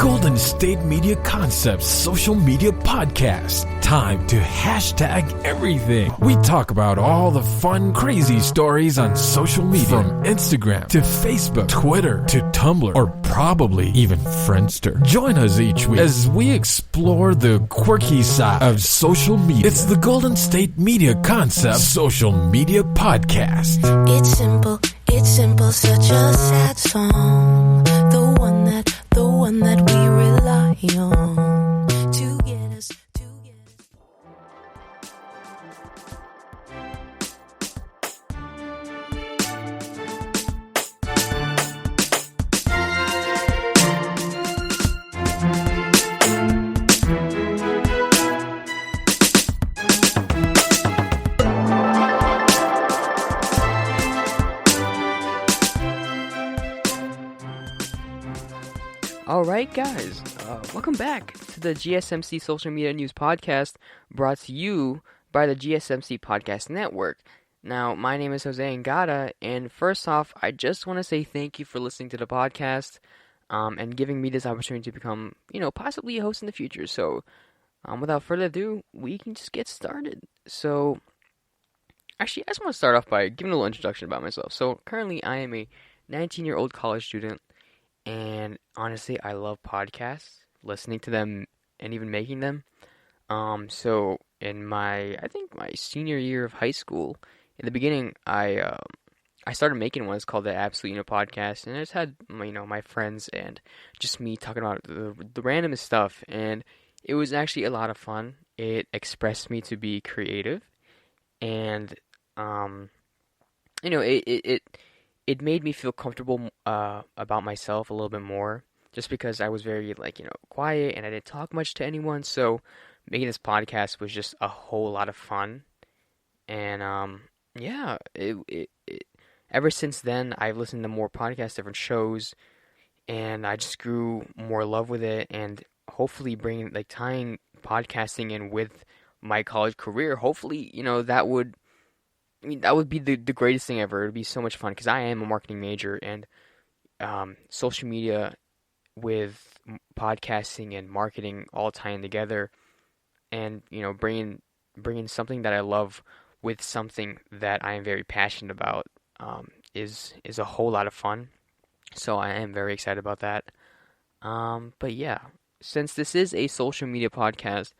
Golden State Media Concepts Social Media Podcast. Time to hashtag everything. We talk about all the fun, crazy stories on social media. From Instagram to Facebook, Twitter to Tumblr, or probably even Friendster. Join us each week as we explore the quirky side of social media. It's the Golden State Media Concepts Social Media Podcast. It's simple, such a sad song. The one that we rely on to get us. Alright guys, welcome back to the GSMC Social Media News Podcast, brought to you by the GSMC Podcast Network. Now, my name is Jose Ngata, and first off, I just want to say thank you for listening to the podcast, and giving me this opportunity to become, possibly a host in the future. So, without further ado, we can just get started. So, actually, I just want to start off by giving a little introduction about myself. So, currently, I am a 19-year-old college student. And honestly, I love podcasts, listening to them, and even making them. So in my senior year of high school, in the beginning, I started making one. It's called the Absolute Podcast, and I just had my friends and just me talking about the randomest stuff, and it was actually a lot of fun. It expressed me to be creative, and it made me feel comfortable about myself a little bit more, just because I was very quiet and I didn't talk much to anyone. So making this podcast was just a whole lot of fun, and ever since then I've listened to more podcasts, different shows, and I just grew more in love with it. And hopefully tying podcasting in with my college career, hopefully that would be the greatest thing ever. It would be so much fun, because I am a marketing major, and social media with podcasting and marketing all tying together, and bringing something that I love with something that I am very passionate about is a whole lot of fun. So I am very excited about that. But yeah, since this is a social media podcast,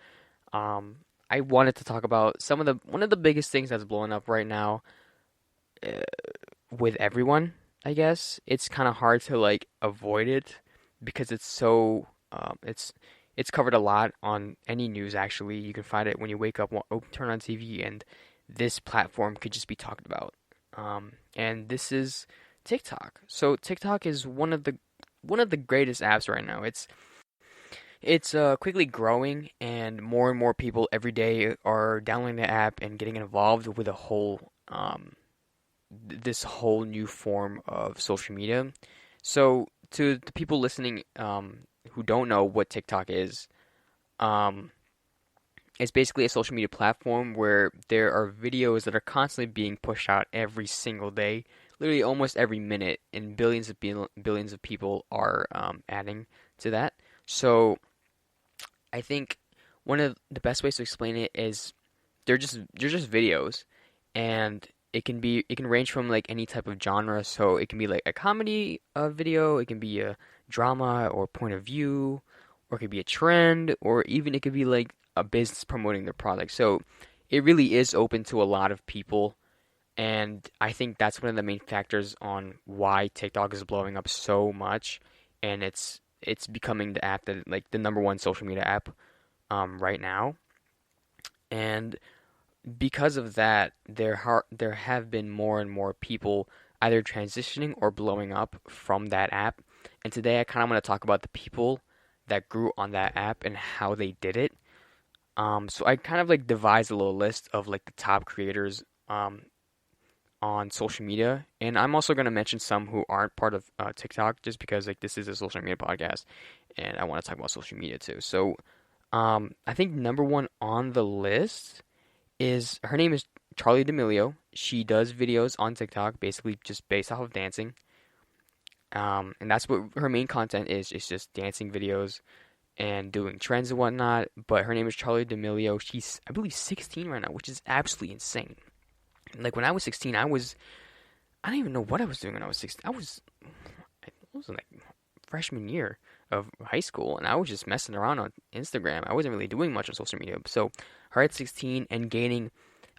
I wanted to talk about one of the biggest things that's blowing up right now with everyone. I guess it's kind of hard to avoid it, because it's so it's covered a lot on any news. Actually, you can find it when you wake up, turn on TV, and this platform could just be talked about. And this is TikTok. So TikTok is one of the greatest apps right now. It's quickly growing, and more people every day are downloading the app and getting involved with this whole new form of social media. So to the people listening who don't know what TikTok is, it's basically a social media platform where there are videos that are constantly being pushed out every single day, literally almost every minute, and billions of people are adding to that. So I think one of the best ways to explain it is they're just videos, and it can range from any type of genre. So it can be a comedy video, it can be a drama or point of view, or it could be a trend, or even it could be a business promoting their product. So it really is open to a lot of people, and I think that's one of the main factors on why TikTok is blowing up so much, and it's becoming the app that the number one social media app right now. And because of that, there have been more and more people either transitioning or blowing up from that app. And today I kind of want to talk about the people that grew on that app and how they did it. So I kind of devised a little list of the top creators on social media, and I'm also going to mention some who aren't part of TikTok, just because this is a social media podcast, and I want to talk about social media too. So I think number one on the list is, her name is Charli D'Amelio. She does videos on TikTok, basically just based off of dancing. And that's what her main content is. It's just dancing videos and doing trends and whatnot. But her name is Charlie D'Amelio. She's, I believe, 16 right now, which is absolutely insane. Like when I was 16, I don't even know what I was doing when I was 16. I was in like freshman year of high school, and I was just messing around on Instagram. I wasn't really doing much on social media. So her at 16 and gaining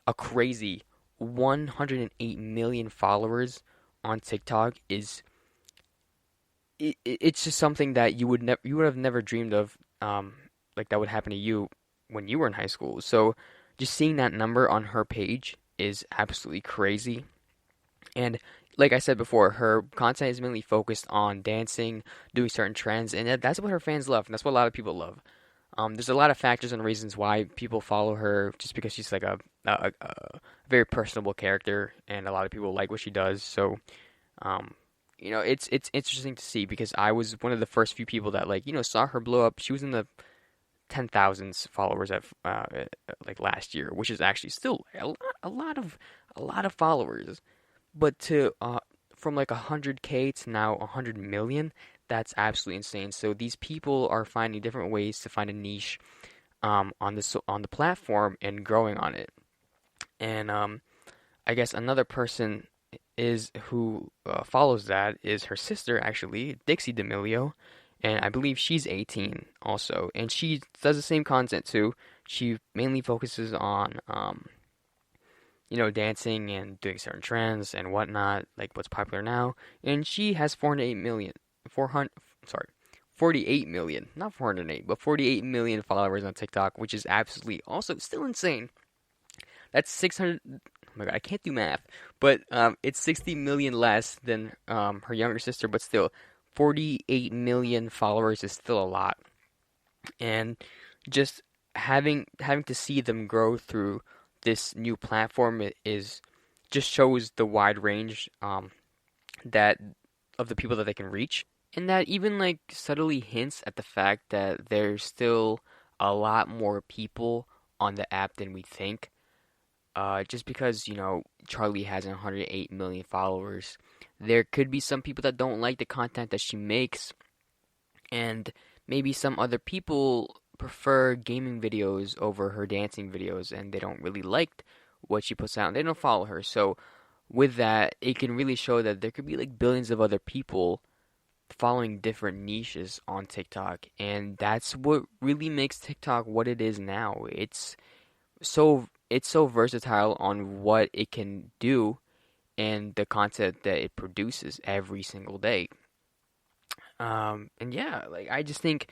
a crazy 108 million followers on TikTok is it's just something that you would have never dreamed of, like that would happen to you when you were in high school. So just seeing that number on her page is absolutely crazy. And like I said before, her content is mainly focused on dancing, doing certain trends, and that's what her fans love, and that's what a lot of people love. There's a lot of factors and reasons why people follow her, just because she's like a very personable character, and a lot of people like what she does. So, um, it's interesting to see, because I was one of the first few people that saw her blow up. She was in the 10,000s followers at like last year, which is actually still a lot of followers. But to from like 100K to now 100 million, that's absolutely insane. So these people are finding different ways to find a niche on the platform and growing on it. And I guess another person is who follows that is her sister, actually, Dixie D'Amelio, and I believe she's 18 also, and she does the same content too. She mainly focuses on dancing and doing certain trends and whatnot, like what's popular now. And she has 48 million, not 408, but 48 million followers on TikTok, which is absolutely also still insane. That's 600. Oh my God, I can't do math, but it's 60 million less than her younger sister, but still, 48 million followers is still a lot. And just having to see them grow through this new platform is just shows the wide range that of the people that they can reach, and that even like subtly hints at the fact that there's still a lot more people on the app than we think. Just because Charlie has 108 million followers, there could be some people that don't like the content that she makes, and maybe some other people prefer gaming videos over her dancing videos, and they don't really like what she puts out, and they don't follow her. So with that, it can really show that there could be like billions of other people following different niches on TikTok, and that's what really makes TikTok what it is now. It's so versatile on what it can do and the content that it produces every single day. And yeah, like I just think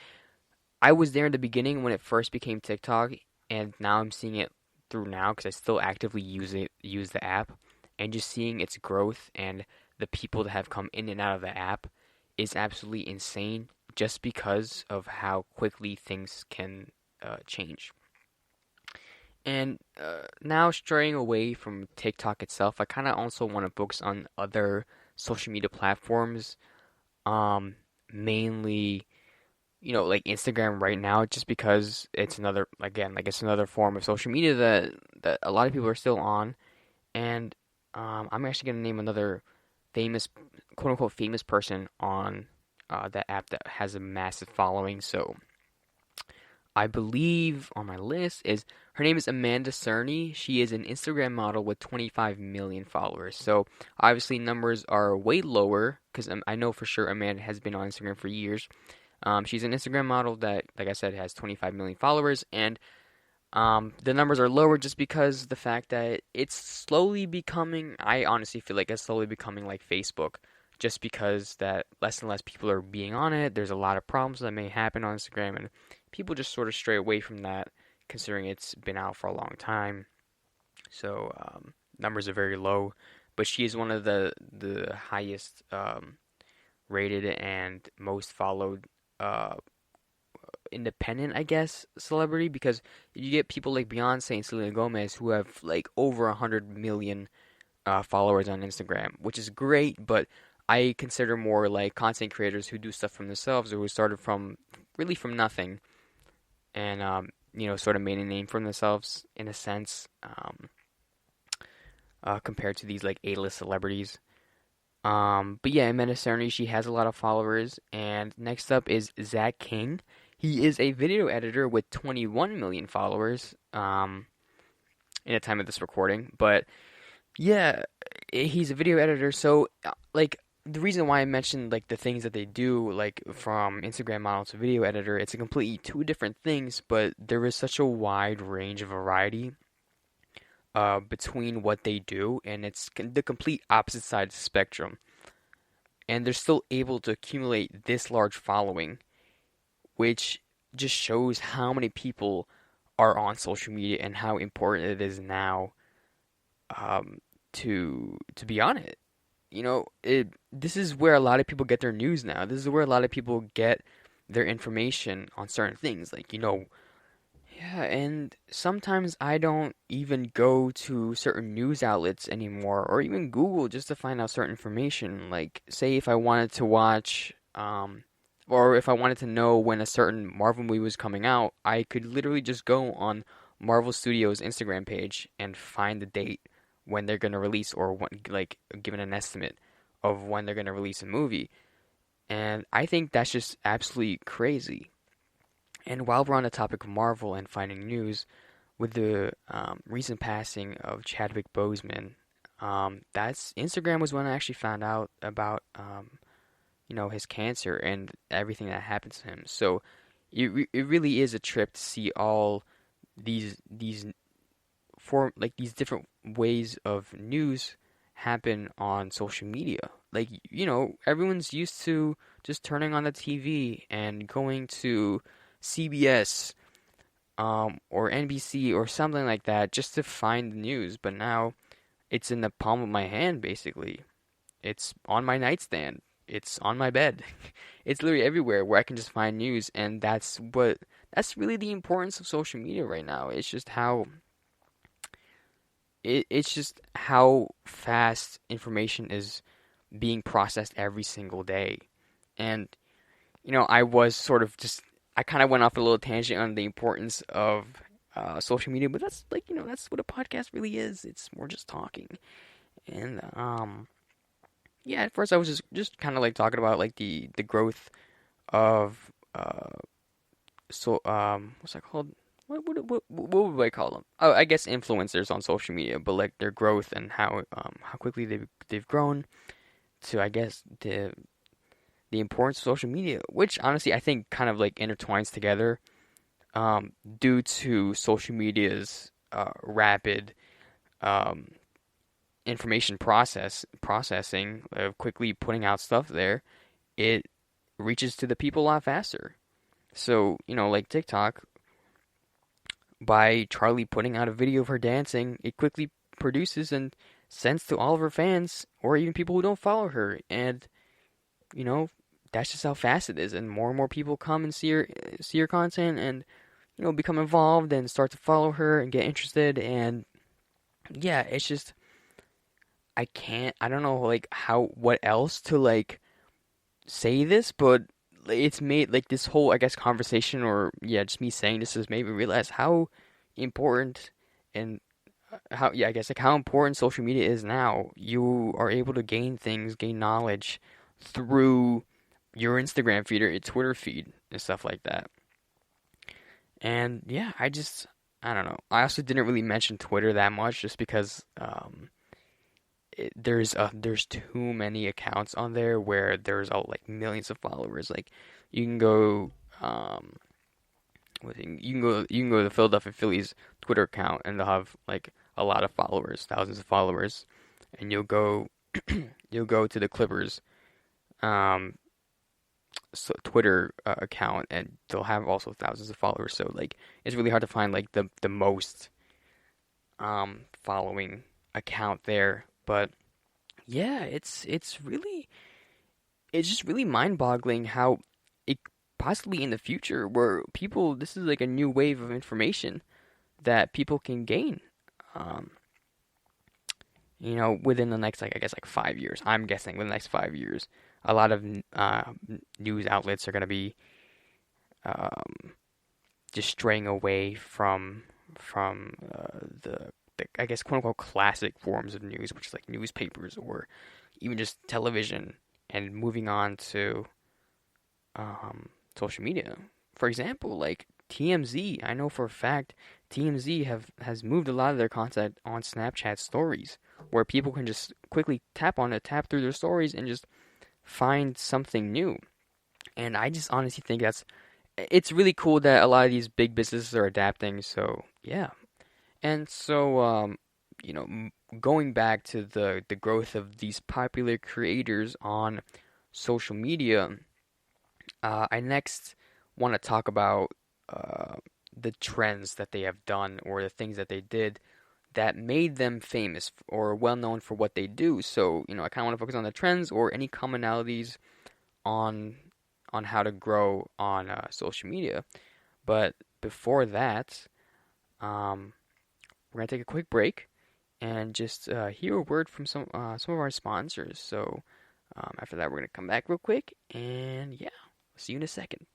I was there in the beginning when it first became TikTok, and now I'm seeing it through now because I still actively use the app, and just seeing its growth and the people that have come in and out of the app is absolutely insane, just because of how quickly things can change. And now straying away from TikTok itself, I kind of also want to focus on other social media platforms, mainly like Instagram right now, just because it's another, again, like it's another form of social media that a lot of people are still on. And I'm actually gonna name another famous, quote unquote, famous person on that app that has a massive following. So I believe on my list is her name is Amanda Cerny. She is an Instagram model with 25 million followers. So obviously numbers are way lower because I know for sure Amanda has been on Instagram for years. She's an Instagram model that, like I said, has 25 million followers, and the numbers are lower just because the fact that it's slowly becoming, I honestly feel like it's slowly becoming like Facebook, just because that less and less people are being on it. There's a lot of problems that may happen on Instagram, and people just sort of stray away from that, considering it's been out for a long time. So numbers are very low, but she is one of the highest rated and most followed independent, I guess, celebrity, because you get people like Beyonce and Selena Gomez who have like over 100 million followers on Instagram, which is great, but I consider more like content creators who do stuff from themselves or who started from really from nothing and sort of made a name for themselves in a sense, compared to these like A-list celebrities. But yeah, Amanda Cerny, she has a lot of followers. And next up is Zach King. He is a video editor with 21 million followers in the time of this recording. But yeah, he's a video editor. So like the reason why I mentioned like the things that they do, like from Instagram model to video editor, it's a completely two different things, but there is such a wide range of variety between what they do, and it's the complete opposite side of the spectrum. And they're still able to accumulate this large following, which just shows how many people are on social media and how important it is now um, to be on it. This is where a lot of people get their news now. This is where a lot of people get their information on certain things. Yeah, and sometimes I don't even go to certain news outlets anymore, or even Google just to find out certain information. Like, say if I wanted to watch, or if I wanted to know when a certain Marvel movie was coming out, I could literally just go on Marvel Studios' Instagram page and find the date when they're gonna release, or like given an estimate of when they're gonna release a movie. And I think that's just absolutely crazy. And while we're on the topic of Marvel and finding news, with the recent passing of Chadwick Boseman, that's Instagram was when I actually found out about his cancer and everything that happened to him. So it really is a trip to see all these these different ways of news happen on social media. Like, everyone's used to just turning on the TV and going to CBS or NBC or something like that just to find the news. But now it's in the palm of my hand, basically. It's on my nightstand. It's on my bed. It's literally everywhere where I can just find news, and that's really the importance of social media right now. It's just how fast information is being processed every single day. And I was sort of just I kind of went off a little tangent on the importance of social media, but that's that's what a podcast really is. It's more just talking. And yeah, at first I was just kind of like talking about like the growth of what's that called? What would I call them? Oh, I guess influencers on social media, but like their growth and how quickly they've grown to, I guess, the importance of social media, which honestly I think kind of like intertwines together due to social media's rapid information processing of quickly putting out stuff there. It reaches to the people a lot faster. So, like TikTok, by Charlie putting out a video of her dancing, it quickly produces and sends to all of her fans, or even people who don't follow her. And, that's just how fast it is. And more people come and see her content and, become involved and start to follow her and get interested. And yeah, it's just, I don't know, like, what else to, like, say this, but it's made, like, this whole, I guess, conversation, or, yeah, just me saying this has made me realize how important and I guess, like, how important social media is now. You are able to gain knowledge through your Instagram feed or your Twitter feed and stuff like that. And, yeah, I don't know. I also didn't really mention Twitter that much just because, there's too many accounts on there where there's like millions of followers. Like you can go you can go to the Philadelphia Phillies Twitter account and they'll have like a lot of followers, thousands of followers, and you'll go to the Clippers Twitter account and they'll have also thousands of followers. So like it's really hard to find like the most following account there. But yeah, it's just really mind-boggling how it possibly in the future where this is like a new wave of information that people can gain. Within the next, like, I guess, like 5 years. I'm guessing within the next 5 years, a lot of news outlets are going to be just straying away from the I guess, quote unquote classic forms of news, which is like newspapers or even just television and moving on to social media. For example, like TMZ, I know for a fact TMZ has moved a lot of their content on Snapchat stories, where people can just quickly tap through their stories, and just find something new. And I just honestly think it's really cool that a lot of these big businesses are adapting. So yeah, and so going back to the growth of these popular creators on social media, I next want to talk about the trends that they have done, or the things that they did that made them famous or well known for what they do. So, I kind of want to focus on the trends or any commonalities on how to grow on social media. But before that, we're gonna take a quick break and just hear a word from some of our sponsors. So after that, we're gonna come back real quick, and yeah, see you in a second.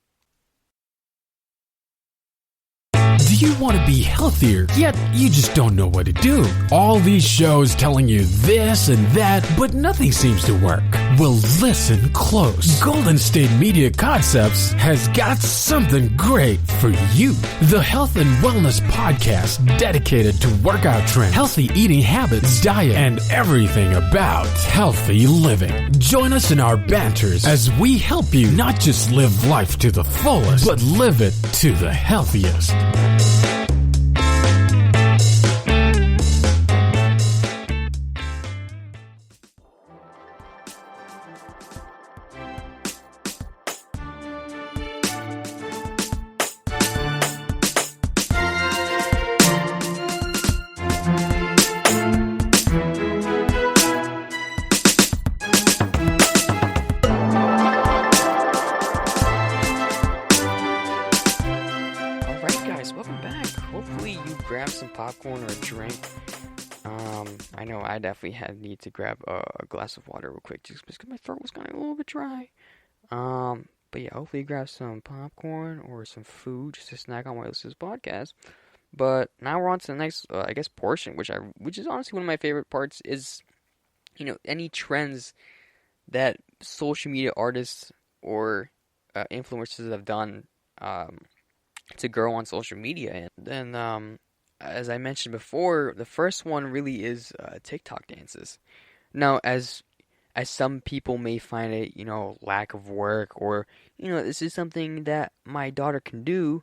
Do you want to be healthier, yet you just don't know what to do? All these shows telling you this and that, but nothing seems to work. Well, listen close. Golden State Media Concepts has got something great for you. The Health and Wellness Podcast, dedicated to workout trends, healthy eating habits, diet, and everything about healthy living. Join us in our banters as we help you not just live life to the fullest, but live it to the healthiest. Popcorn or a drink. I know I definitely need to grab a glass of water real quick, just because my throat was kind of a little bit dry. But yeah, hopefully grab some popcorn or some food just to snack on while I listen to this podcast. But now we're on to the next, portion, which is honestly one of my favorite parts, is any trends that social media artists or influencers have done to grow on social media. And then as I mentioned before, the first one really is TikTok dances. Now, as some people may find it, lack of work, or this is something that my daughter can do,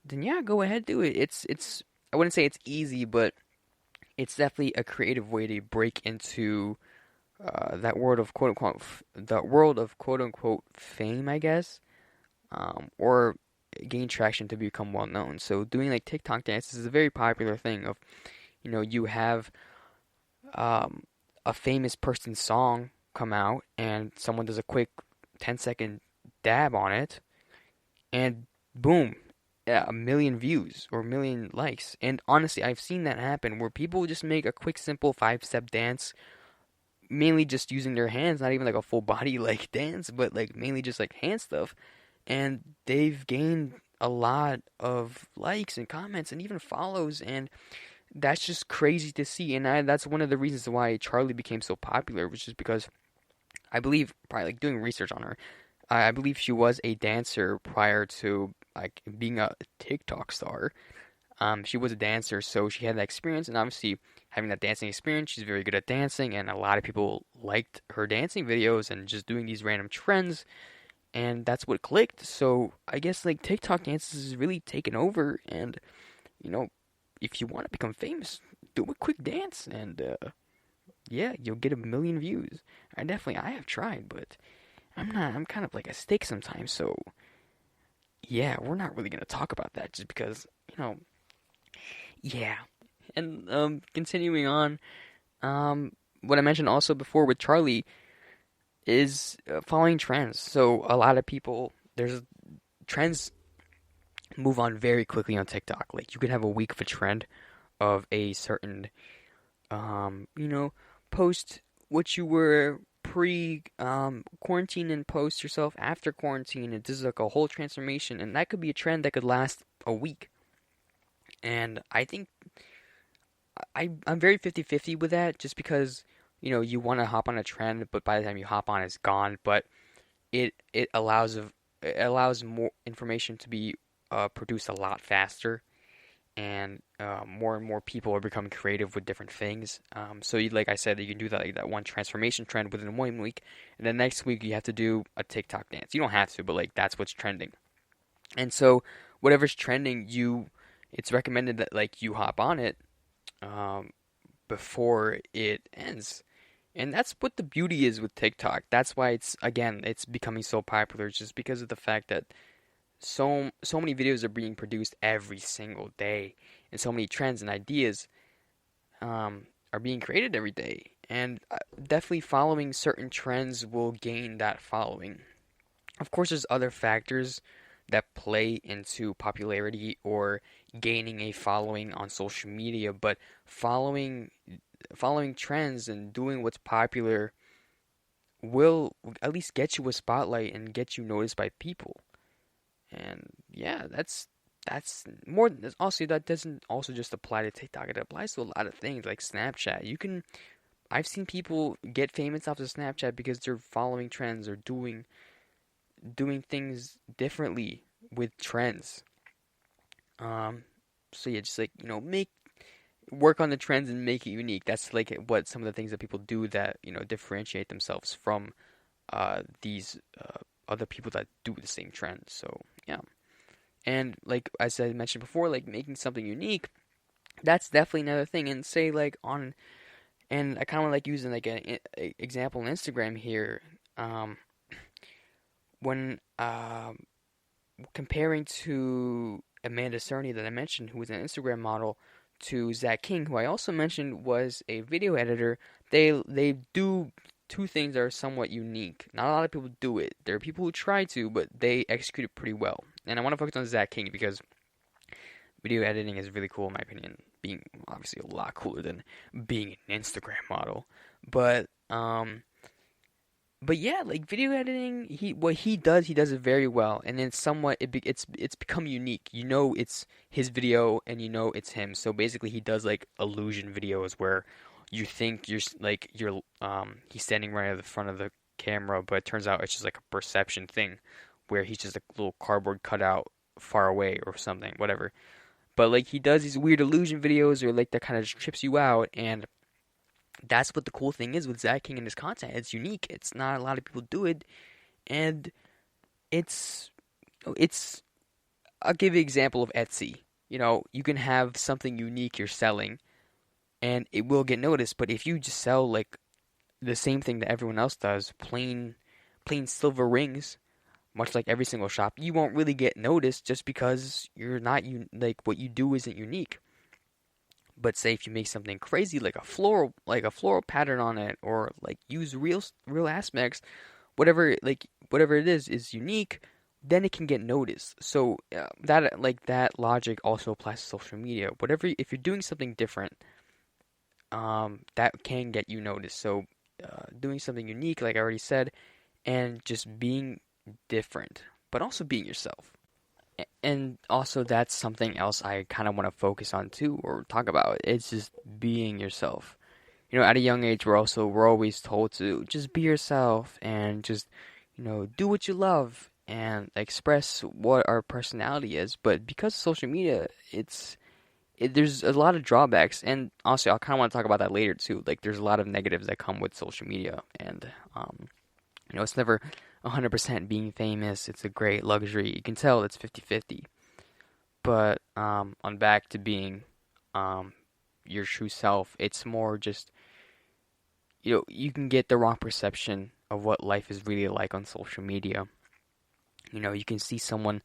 then yeah, go ahead, do it. It's I wouldn't say it's easy, but it's definitely a creative way to break into that world of quote unquote fame, I guess, or gain traction to become well known. So doing like TikTok dances is a very popular thing. Of you have a famous person's song come out, and someone does a quick 10-second dab on it, and boom, yeah, 1 million views or 1 million likes. And honestly, I've seen that happen where people just make a quick, simple 5-step dance, mainly just using their hands, not even like a full body like dance, but like mainly just like hand stuff. And they've gained a lot of likes and comments and even follows, and that's just crazy to see. And that's one of the reasons why Charlie became so popular, which is because I believe, probably like doing research on her, I believe she was a dancer prior to like being a TikTok star. She was a dancer, so she had that experience, and obviously having that dancing experience, she's very good at dancing, and a lot of people liked her dancing videos and just doing these random trends. And that's what clicked. So I guess like TikTok dances is really taken over. And if you want to become famous, do a quick dance, and yeah, you'll get 1 million views. I have tried, but I'm kind of like a steak sometimes. So yeah, we're not really gonna talk about that just because yeah. And continuing on, what I mentioned also before with Charlie is following trends. So a lot of people, there's trends move on very quickly on TikTok. Like you could have a week of a trend of a certain, post what you were quarantine and post yourself after quarantine. And this is like a whole transformation, and that could be a trend that could last a week. And I think I'm very 50-50 with that, just because you want to hop on a trend, but by the time you hop on, it's gone. But it allows more information to be produced a lot faster, and more and more people are becoming creative with different things. So, like I said, you can do that, like that one transformation trend within 1 week, and then next week you have to do a TikTok dance. You don't have to, but like that's what's trending. And so, whatever's trending, it's recommended that like you hop on it um, before it ends. And that's what the beauty is with TikTok. That's why it's becoming so popular, just because of the fact that so many videos are being produced every single day, and so many trends and ideas are being created every day. And definitely following certain trends will gain that following. Of course, there's other factors that play into popularity or gaining a following on social media, but following trends and doing what's popular will at least get you a spotlight and get you noticed by people. And yeah, that's more. Also, that doesn't also just apply to TikTok. It applies to a lot of things like Snapchat. I've seen people get famous off of Snapchat because they're following trends or doing things differently with trends. So yeah, just like work on the trends and make it unique. That's like what some of the things that people do that differentiate themselves from these other people that do the same trend. So yeah, and like as I mentioned before, like making something unique, that's definitely another thing. And say like and I kind of like using like an example on Instagram here. When comparing to Amanda Cerny that I mentioned, who was an Instagram model, to Zach King, who I also mentioned was a video editor, they do two things that are somewhat unique. Not a lot of people do it. There are people who try to, but they execute it pretty well. And I want to focus on Zach King because video editing is really cool in my opinion, being obviously a lot cooler than being an Instagram model. But yeah, like video editing, he does it very well, and then somewhat it's become unique. It's his video, and it's him. So basically, he does like illusion videos where you think he's standing right at the front of the camera, but it turns out it's just like a perception thing, where he's just a little cardboard cutout far away or something, whatever. But like he does these weird illusion videos, or like that kind of trips you out, and that's what the cool thing is with Zach King and his content. It's unique. It's not a lot of people do it, and it's. I'll give you an example of Etsy. You can have something unique you're selling, and it will get noticed. But if you just sell like the same thing that everyone else does, plain silver rings, much like every single shop, you won't really get noticed just because you're not like what you do isn't unique. But say if you make something crazy like a floral pattern on it, or like use real aspects, whatever it is unique, then it can get noticed. So that logic also applies to social media. If you're doing something different, that can get you noticed. So doing something unique, like I already said, and just being different, but also being yourself. And also, that's something else I kind of want to focus on too, or talk about. It's just being yourself. At a young age, we're always told to just be yourself and just, do what you love and express what our personality is. But because of social media, there's a lot of drawbacks. And also, I kind of want to talk about that later too. Like, there's a lot of negatives that come with social media, and it's never 100% being famous. It's a great luxury. You can tell it's 50-50. But on back to being your true self, it's more just, you can get the wrong perception of what life is really like on social media. You can see someone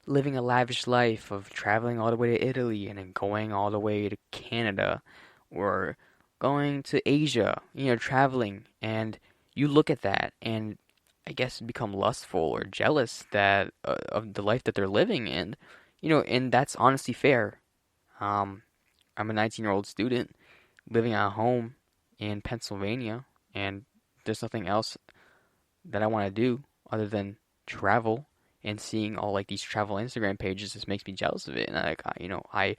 living a lavish life of traveling all the way to Italy and then going all the way to Canada, or going to Asia, traveling, and you look at that and I guess become lustful or jealous of the life that they're living, and and that's honestly fair. I'm a 19-year-old student living at home in Pennsylvania, and there's nothing else that I want to do other than travel, and seeing all like these travel Instagram pages just makes me jealous of it, and I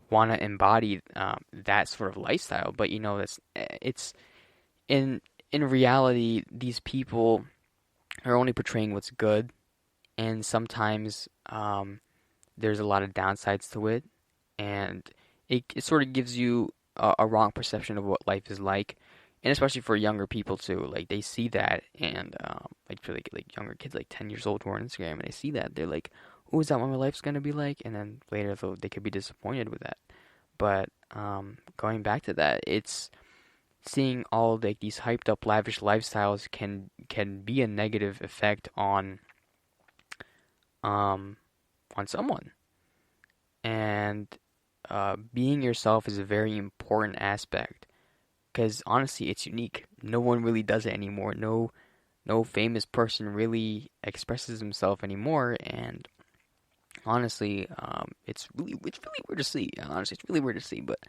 want to embody that sort of lifestyle, but in reality, these people are only portraying what's good, and sometimes there's a lot of downsides to it, and it sort of gives you a wrong perception of what life is like, and especially for younger people too. Like they see that, and like for like younger kids, like 10 years old who are on Instagram, and they see that, they're like, "Oh, is that what my life's gonna be like?" And then later, they could be disappointed with that. But going back to that, it's seeing all like these hyped up lavish lifestyles can be a negative effect um on someone. And being yourself is a very important aspect because honestly, it's unique. No one really does it anymore. No famous person really expresses himself anymore, and honestly, it's really weird to see. Honestly, it's really weird to see, but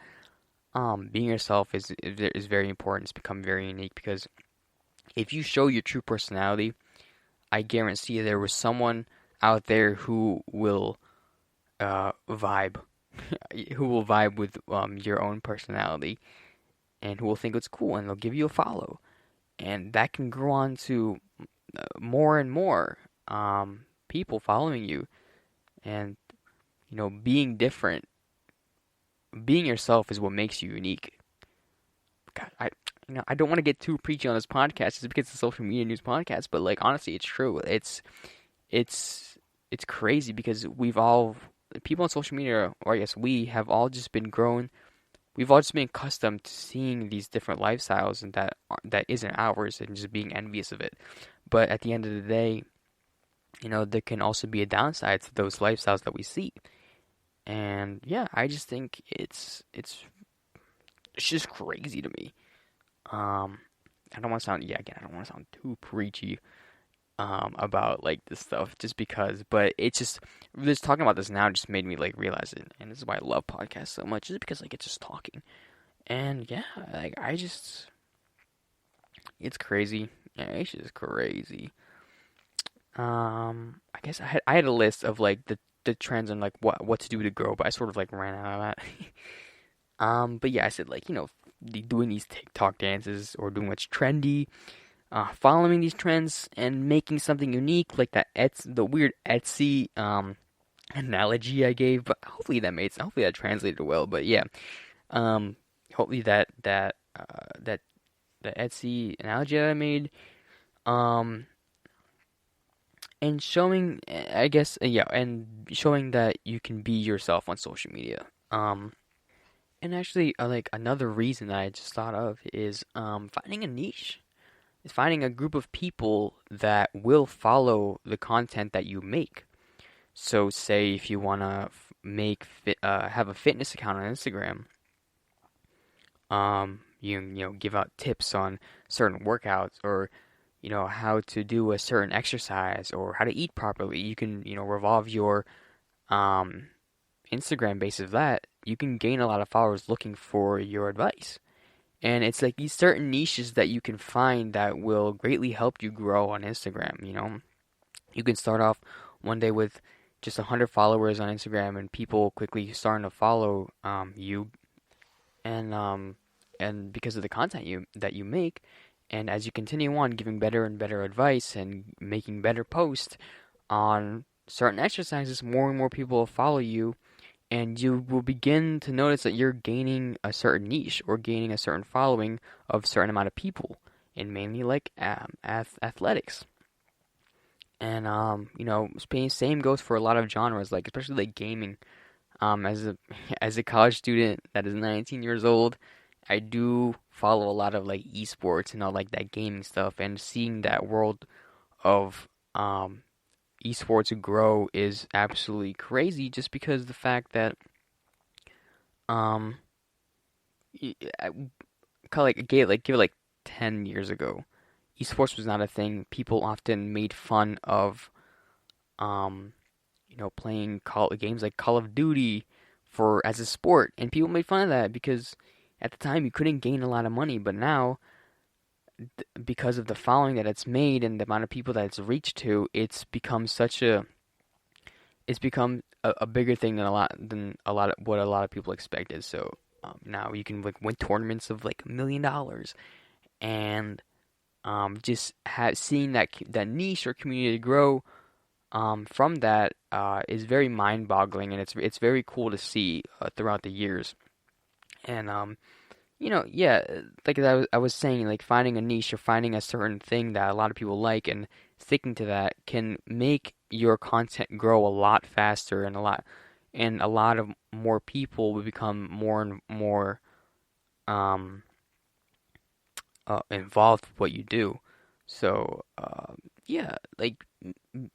being yourself is very important. It's become very unique because if you show your true personality, I guarantee there was someone out there who will vibe, who will vibe with your own personality, and who will think it's cool, and they'll give you a follow, and that can grow on to more and more people following you, and being different, being yourself is what makes you unique. God, I don't want to get too preachy on this podcast just because it's a social media news podcast, but like honestly, it's true. It's crazy because we've all people on social media, or I guess we have all just been grown. We've all just been accustomed to seeing these different lifestyles and that isn't ours, and just being envious of it. But at the end of the day, there can also be a downside to those lifestyles that we see. And yeah, I just think it's just crazy to me. I don't want to sound I don't want to sound too preachy about like this stuff just because, but it's just talking about this now just made me like realize it, and this is why I love podcasts so much, just because like it's just talking, and yeah, like it's crazy. Yeah, it's just crazy. I guess I had a list of like the trends and like what to do to grow, but I sort of like ran out of that. But yeah, I said like doing these TikTok dances or doing what's trendy, following these trends and making something unique, like the weird Etsy analogy I gave. But hopefully hopefully that translated well. But yeah, hopefully that the Etsy analogy that I made, and showing, I guess, yeah, and showing that you can be yourself on social media. And actually, like another reason that I just thought of is finding a niche. Is finding a group of people that will follow the content that you make. So, say if you wanna have a fitness account on Instagram, you give out tips on certain workouts, or how to do a certain exercise, or how to eat properly. You can revolve your Instagram base of that. You can gain a lot of followers looking for your advice. And it's like these certain niches that you can find that will greatly help you grow on Instagram. You can start off one day with just 100 followers on Instagram, and people quickly starting to follow you, and because of the content that you make, and as you continue on giving better and better advice and making better posts on certain exercises, more and more people will follow you. And you will begin to notice that you're gaining a certain niche or gaining a certain following of a certain amount of people, and mainly like athletics. And same goes for a lot of genres, like especially like gaming. As a college student that is 19 years old, I do follow a lot of like esports and all like that gaming stuff, and seeing that world of esports grow is absolutely crazy, just because the fact that give it like 10 years ago, esports was not a thing. People often made fun of playing games like Call of Duty as a sport, and people made fun of that because at the time you couldn't gain a lot of money. But now, because of the following that it's made and the amount of people that it's reached to, it's become a bigger thing than a lot of what a lot of people expected. So now you can like win tournaments of like $1 million, and just seeing that niche or community grow from that is very mind-boggling, and it's very cool to see throughout the years. And yeah, like I was saying, like finding a niche or finding a certain thing that a lot of people like and sticking to that can make your content grow a lot faster, and a lot of more people will become more and more um, involved with what you do. So yeah, like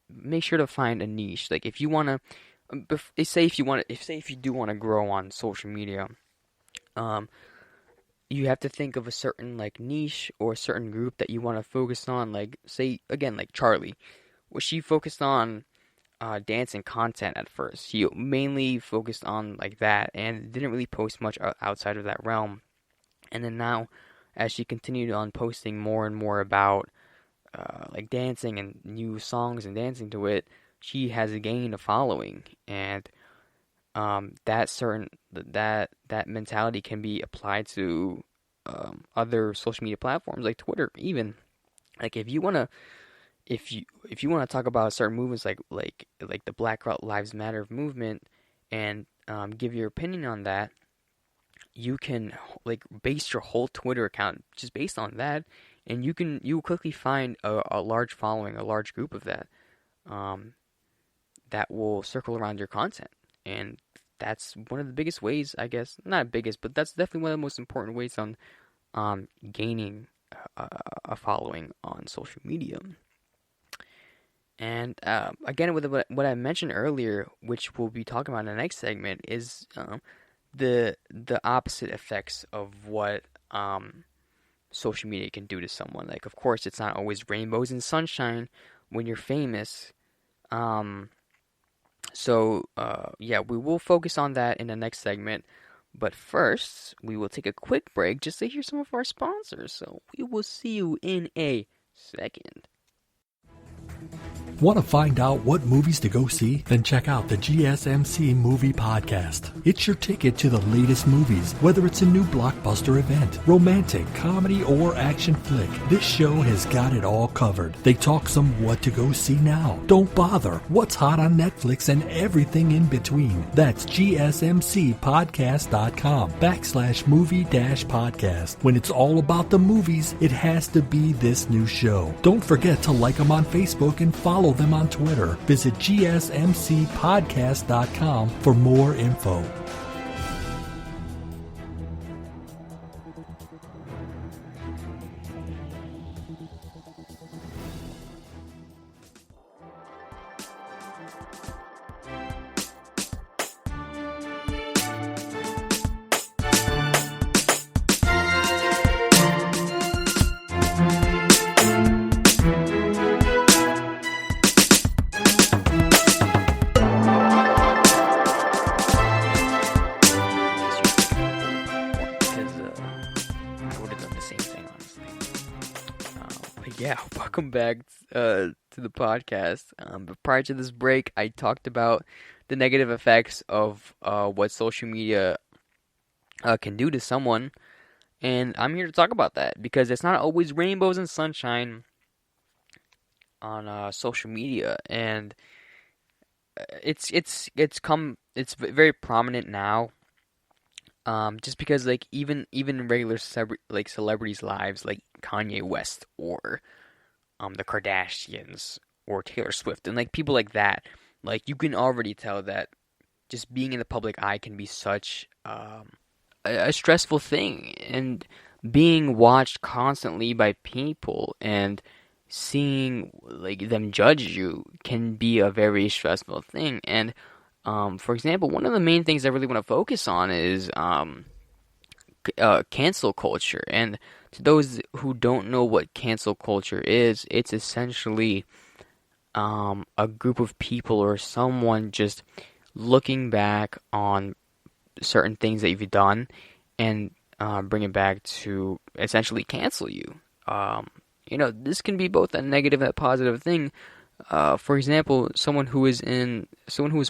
make sure to find a niche. Like if you wanna, if you do want to grow on social media, um, you have to think of a certain like niche or a certain group that you want to focus on. Like say again, like Charlie, was she focused on dancing content at first? She mainly focused on like that and didn't really post much outside of that realm. And then now, as she continued on posting more and more about like dancing and new songs and dancing to it, she has gained a following, and that mentality can be applied to other social media platforms like Twitter. Even like if you want to talk about certain movements like the Black Lives Matter movement and give your opinion on that, you can like base your whole Twitter account just based on that, and you will quickly find a large following, a large group of um, that will circle around your content. And that's one of the biggest ways, I guess, not biggest, but that's definitely one of the most important ways on gaining a following on social media. And again, with what I mentioned earlier, which we'll be talking about in the next segment, is the opposite effects of what social media can do to someone. Like, of course, it's not always rainbows and sunshine when you're famous. So yeah, we will focus on that in the next segment. But first, we will take a quick break just to hear some of our sponsors. So we will see you in a second. Want to find out what movies to go see? Then check out the GSMC Movie Podcast. It's your ticket to the latest movies, whether it's a new blockbuster event, romantic, comedy, or action flick. This show has got it all covered. They talk some what to go see now, don't bother, what's hot on Netflix, and everything in between. That's gsmcpodcast.com/movie-podcast. When it's all about the movies, it has to be this new show. Don't forget to like them on Facebook and follow them on Twitter. Visit gsmcpodcast.com for more info. Welcome back to the podcast. But prior to this break, I talked about the negative effects of what social media can do to someone, and I'm here to talk about that because it's not always rainbows and sunshine on social media, and it's very prominent now. Just because like even regular celebrities' lives, like Kanye West or the Kardashians or Taylor Swift and like people like that, like you can already tell that just being in the public eye can be such a stressful thing, and being watched constantly by people and seeing like them judge you can be a very stressful thing. And for example, one of the main things I really want to focus on is cancel culture. And to those who don't know what cancel culture is, it's essentially a group of people or someone just looking back on certain things that you've done and bring it back to essentially cancel you. This can be both a negative and a positive thing. For example, someone who is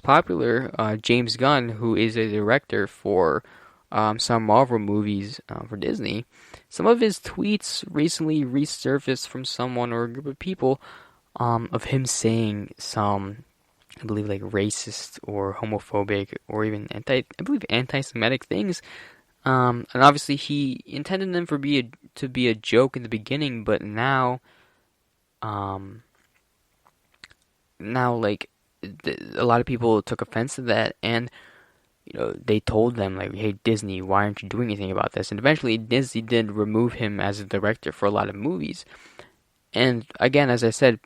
popular, James Gunn, who is a director for some Marvel movies for Disney, some of his tweets recently resurfaced from someone or a group of people of him saying some, I believe, like racist or homophobic or even anti-Semitic things. And obviously he intended them to be a joke in the beginning, but now, like a lot of people took offense to that, and they told them like, "Hey Disney, why aren't you doing anything about this?" And eventually Disney did remove him as a director for a lot of movies. And again, as I said,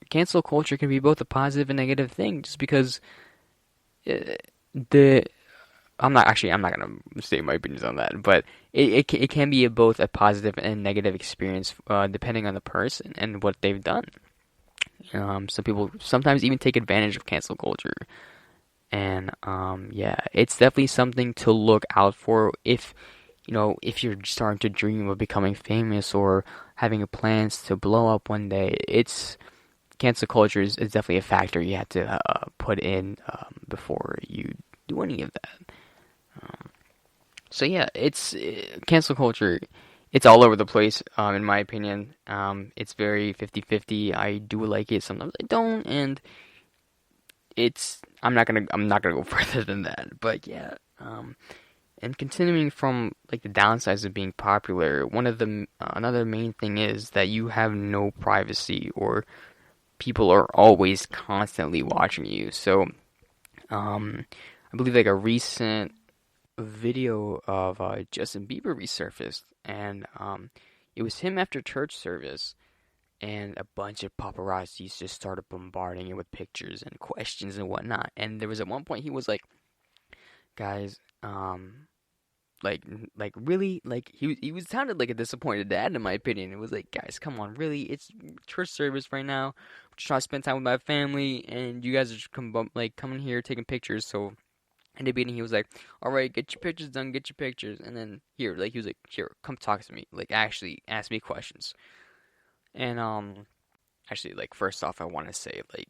cancel culture can be both a positive and negative thing, just because the I'm not gonna state my opinions on that, but it can be both a positive and negative experience depending on the person and what they've done. Some people sometimes even take advantage of cancel culture, and yeah, it's definitely something to look out for if you're starting to dream of becoming famous or having plans to blow up one day. Cancel culture is definitely a factor you have to put in before you do any of that. So yeah, it's cancel culture. It's all over the place, in my opinion. It's very 50-50. I do like it, sometimes I don't, and I'm not gonna go further than that. But yeah, and continuing from like the downsides of being popular, another main thing is that you have no privacy, or people are always constantly watching you. So, I believe like a recent video of Justin Bieber resurfaced, and it was him after church service, and a bunch of paparazzis just started bombarding it with pictures and questions and whatnot. And there was at one point he was like, "Guys, like really?" Like he was sounded like a disappointed dad, in my opinion. It was like, "Guys, come on, really? It's church service right now. I'm just trying to spend time with my family, and you guys are just coming here taking pictures." So in the beginning, he was like, "All right, get your pictures done, get your pictures." And then he was like, "Here, come talk to me. Like, actually ask me questions." And actually, like, first off, I want to say, like,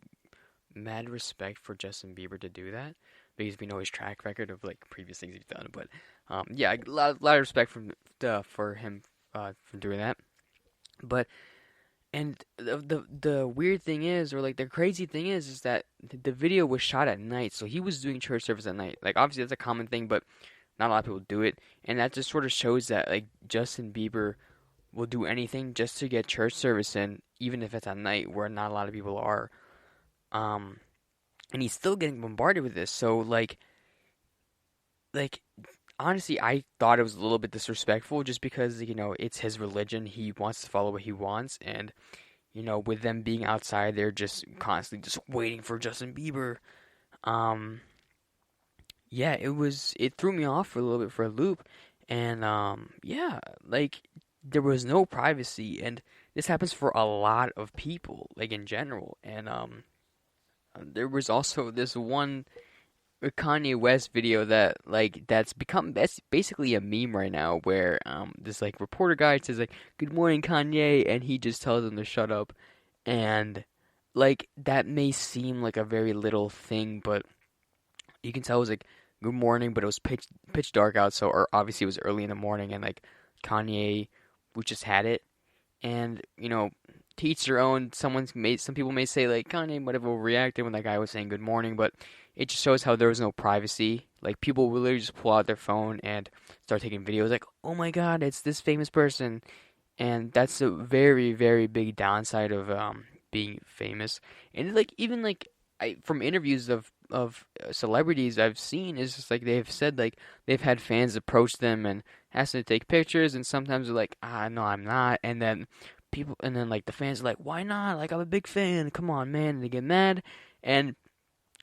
mad respect for Justin Bieber to do that, because we know his track record of like previous things he's done. But yeah, a lot of respect for him for doing that. But and the weird thing is, or like the crazy thing is that the video was shot at night, so he was doing church service at night. Like obviously that's a common thing, but not a lot of people do it, and that just sort of shows that like Justin Bieber will do anything just to get church service in, even if it's at night where not a lot of people are. And he's still getting bombarded with this. So like honestly, I thought it was a little bit disrespectful, just because it's his religion. He wants to follow what he wants, and with them being outside, they're just constantly just waiting for Justin Bieber. Yeah, it threw me off for a little bit for a loop, and yeah, like there was no privacy, and this happens for a lot of people, like in general, and there was also this one Kanye West video that's basically a meme right now, where this like reporter guy says like, "Good morning, Kanye," and he just tells him to shut up. And like that may seem like a very little thing, but you can tell it was like good morning, but it was pitch dark out, so or obviously it was early in the morning, and like Kanye we just had it. And to each their own. Some people may say like Kanye might have overreacted when that guy was saying good morning, but it just shows how there was no privacy. Like people will literally just pull out their phone and start taking videos. Like, oh my God, it's this famous person, and that's a very, very big downside of being famous. And like even like from interviews of celebrities I've seen, is just like they've said like they've had fans approach them and ask them to take pictures, and sometimes they're like, no, I'm not, and then like the fans are like, why not? Like I'm a big fan. Come on, man. And they get mad, and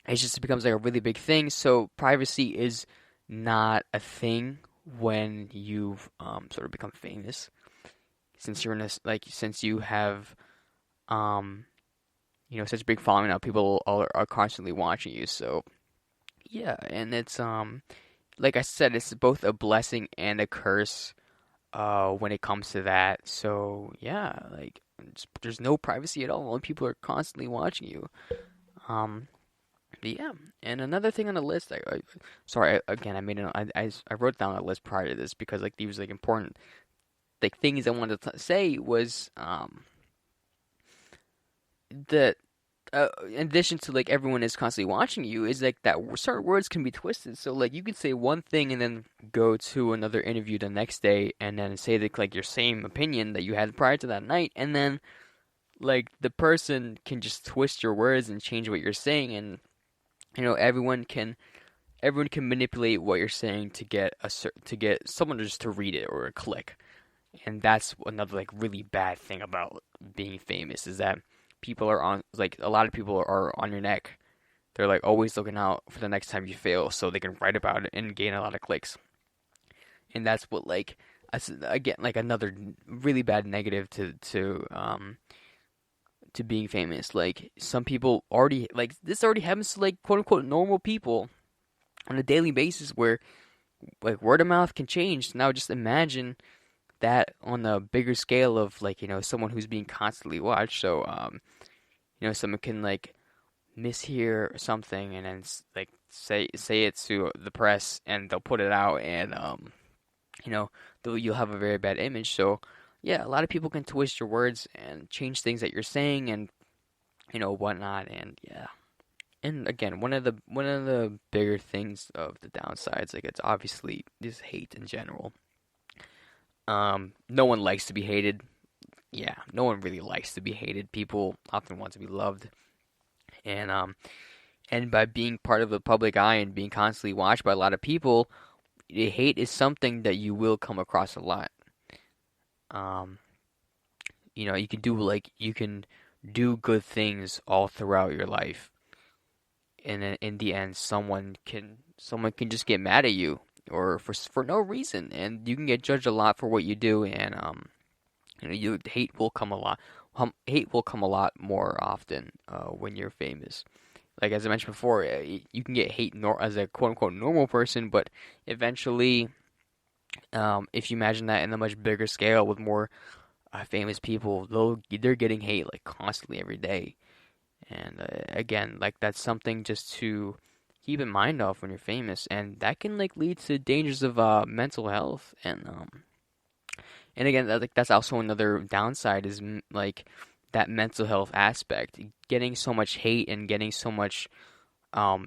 it becomes like a really big thing. So privacy is not a thing when you've sort of become famous, since since you have such a big following now. People are constantly watching you. So yeah, and it's like I said, it's both a blessing and a curse when it comes to that. So yeah, like there's no privacy at all when people are constantly watching you. Yeah, and another thing on the list, sorry, again, I wrote down a list prior to this because like these like important like things I wanted to say was that in addition to like everyone is constantly watching you, is like that certain words can be twisted. So like you can say one thing and then go to another interview the next day and then say like your same opinion that you had prior to that night, and then like the person can just twist your words and change what you're saying, and everyone can manipulate what you're saying to get to get someone just to read it or click. And that's another like really bad thing about being famous is that people are on like a lot of people are on your neck. They're like always looking out for the next time you fail so they can write about it and gain a lot of clicks. And that's what like again like another really bad negative to being famous. Like some people already like this already happens to like quote unquote normal people on a daily basis where like word of mouth can change. Now just imagine that on a bigger scale of like someone who's being constantly watched. So someone can like mishear something and then like say it to the press and they'll put it out and you'll have a very bad image. So yeah, a lot of people can twist your words and change things that you're saying and whatnot. And yeah, and again, one of the bigger things of the downsides, like it's obviously just hate in general. No one likes to be hated. Yeah, no one really likes to be hated. People often want to be loved. And by being part of the public eye and being constantly watched by a lot of people, hate is something that you will come across a lot. You can do good things all throughout your life, and then in the end, someone can just get mad at you or for no reason, and you can get judged a lot for what you do, and hate will come a lot. Hate will come a lot more often when you're famous. Like as I mentioned before, you can get hate as a quote unquote normal person, but eventually, if you imagine that in a much bigger scale with more famous people, they're getting hate like constantly every day. And again, like that's something just to keep in mind of when you're famous, and that can like lead to dangers of mental health. And again, that's also another downside is like that mental health aspect. Getting so much hate and getting so much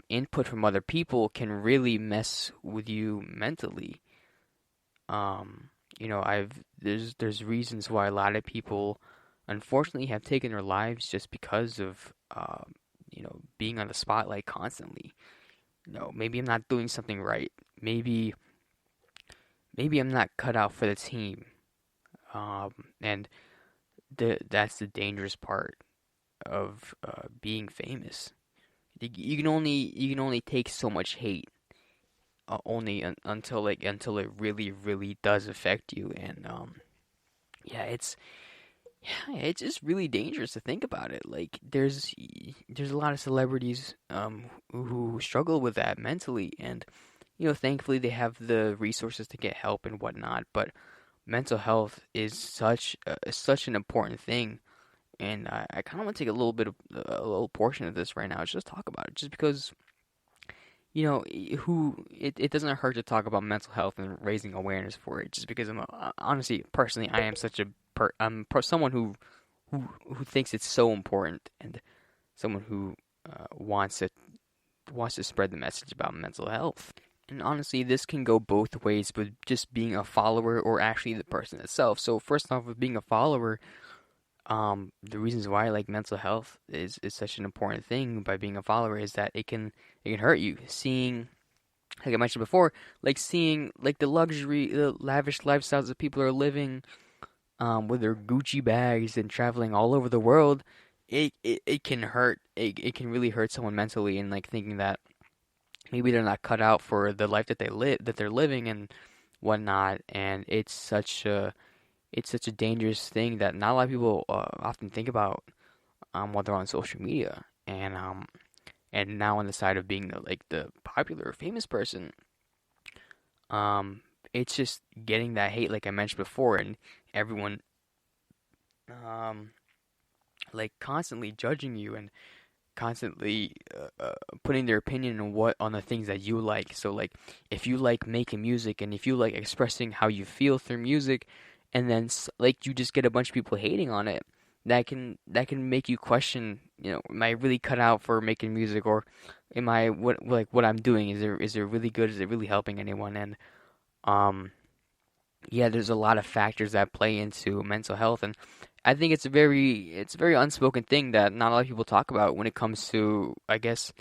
input from other people can really mess with you mentally. There's reasons why a lot of people unfortunately have taken their lives just because of being on the spotlight constantly. Maybe I'm not doing something right. Maybe I'm not cut out for the team. And that's the dangerous part of being famous. You can only take so much hate until it really really does affect you, and it's just really dangerous to think about it. Like there's a lot of celebrities who struggle with that mentally, and thankfully they have the resources to get help and whatnot, but mental health is such an important thing, and I kind of want to take a little portion of this right now, just talk about it, just because it doesn't hurt to talk about mental health and raising awareness for it. Just because honestly, personally, I am such someone who thinks it's so important, and someone who wants to spread the message about mental health. And honestly, this can go both ways with just being a follower or actually the person itself. So first off, with being a follower, the reasons why like mental health is such an important thing by being a follower is that it can hurt you. Seeing, like I mentioned before, like seeing like the lavish lifestyles that people are living with their Gucci bags and traveling all over the world, it can hurt. It can really hurt someone mentally, and like thinking that maybe they're not cut out for the life that they're living and whatnot. And it's such a dangerous thing that not a lot of people often think about while they're on social media. And now on the side of being the popular famous person, it's just getting that hate like I mentioned before, and everyone like constantly judging you and constantly putting their opinion on the things that you like. So like, if you like making music and if you like expressing how you feel through music, and then like you just get a bunch of people hating on it, that can make you question, am I really cut out for making music, or am I what I'm doing, is it really good? Is it really helping anyone? And yeah, there's a lot of factors that play into mental health, and I think it's a very unspoken thing that not a lot of people talk about when it comes to, I guess,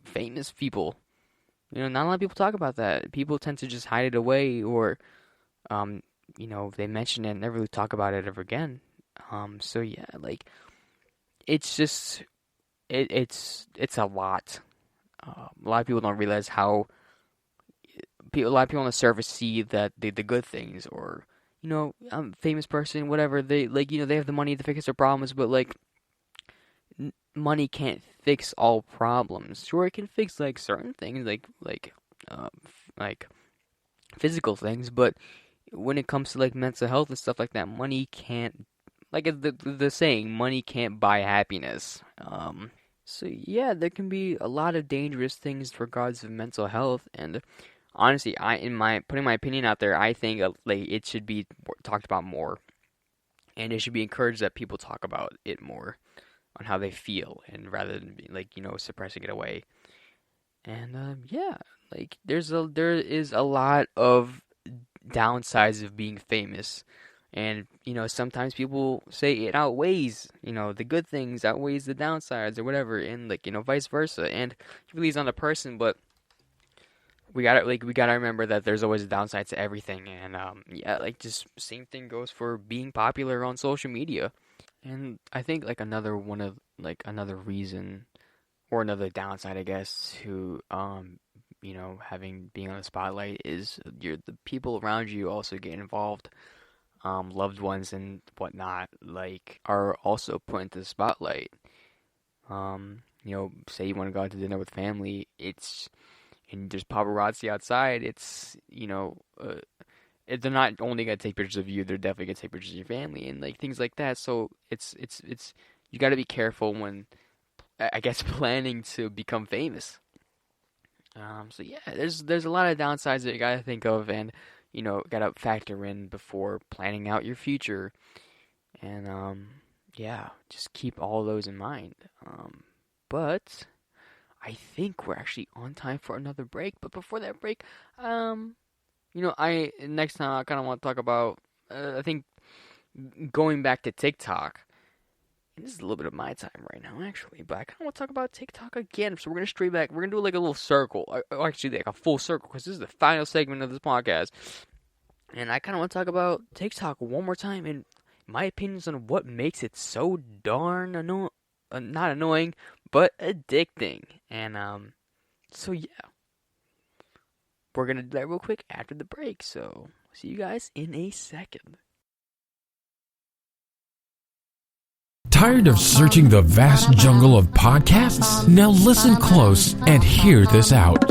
famous people. Not a lot of people talk about that. People tend to just hide it away, or they mention it and never really talk about it ever again. So yeah, like, it's just it's a lot. A lot of people don't realize how. A lot of people on the surface see that the good things, or I'm a famous person, whatever. They they have the money to fix their problems, but like, money can't fix all problems. Sure, it can fix like certain things, like physical things, but when it comes to like mental health and stuff like that, money can't, like the saying, money can't buy happiness. So yeah, there can be a lot of dangerous things regards to mental health, and honestly, putting my opinion out there, I think like it should be talked about more, and it should be encouraged that people talk about it more on how they feel, and rather than like suppressing it away. And yeah, like there is a lot of downsides of being famous, and sometimes people say it outweighs the good things outweighs the downsides or whatever, and like vice versa, and it really is on the person, but we gotta remember that there's always a downside to everything. And yeah, like, just same thing goes for being popular on social media. And I think like another reason, or another downside, I guess, to being on the spotlight is the people around you also get involved. Loved ones and whatnot, like, are also put into the spotlight. Say you want to go out to dinner with family, and there's paparazzi outside. It's they're not only gonna take pictures of you, they're definitely gonna take pictures of your family and like things like that. So it's you got to be careful when, I guess, planning to become famous. So yeah, there's a lot of downsides that you gotta think of, and gotta factor in before planning out your future. And yeah, just keep all those in mind. But I think we're actually on time for another break. But before that break, next time I kind of want to talk about, I think, going back to TikTok. And this is a little bit of my time right now, actually. But I kind of want to talk about TikTok again. So we're going to stray back. We're going to do like a little circle. Or actually, like a full circle, because this is the final segment of this podcast. And I kind of want to talk about TikTok one more time, and my opinions on what makes it so darn not annoying, but addicting. And so yeah, we're gonna do that real quick after the break. So see you guys in a second. Tired of searching the vast jungle of podcasts? Now listen close and hear this out.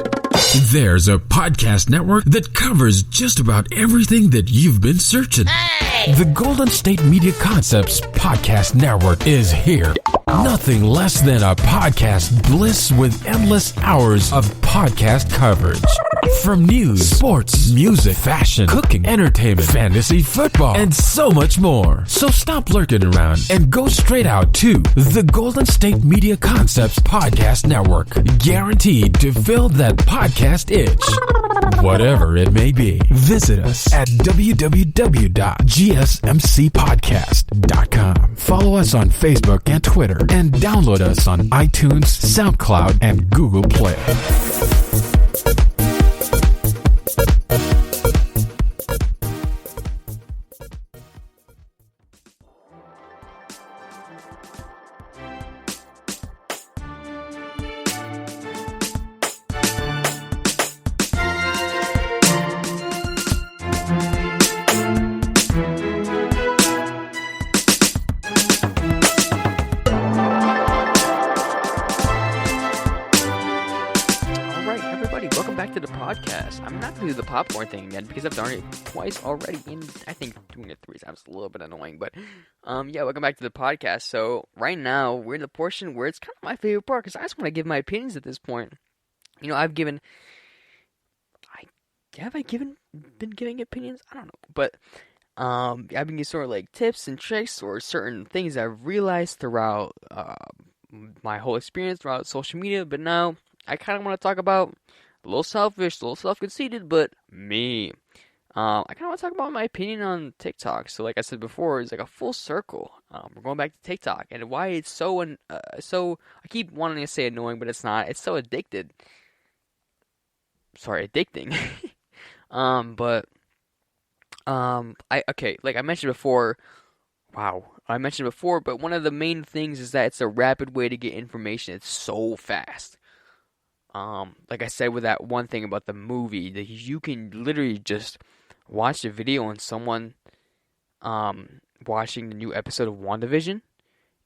There's a podcast network that covers just about everything that you've been searching. Hey! The Golden State Media Concepts Podcast Network is here. Nothing less than a podcast bliss with endless hours of podcast coverage. From news, sports, music, fashion, cooking, entertainment, fantasy, football, and so much more. So stop lurking around and go straight out to the Golden State Media Concepts Podcast Network. Guaranteed to fill that podcast itch. Whatever it may be. Visit us at www.gsmcpodcast.com. Follow us on Facebook and Twitter, and download us on iTunes, SoundCloud, and Google Play. back to the podcast. I'm not going to do the popcorn thing again because I've done it twice already, and I think doing it 3 times is a little bit annoying, but yeah, welcome back to the podcast. So right now, we're in the portion where it's kind of my favorite part because I just want to give my opinions at this point. You know, have I been giving opinions? I don't know, but I've been giving sort of like tips and tricks or certain things I've realized throughout my whole experience throughout social media, but now I kind of want to talk about a little selfish, a little self-conceited, but me. I kind of want to talk about my opinion on TikTok. So, like I said before, it's like a full circle. We're going back to TikTok and why it's so I keep wanting to say annoying, but it's not. It's so addicting. Like I mentioned before. Wow, I mentioned before, but one of the main things is that it's a rapid way to get information. It's so fast. Like I said with that one thing about the movie, that you can literally just watch a video on someone watching the new episode of WandaVision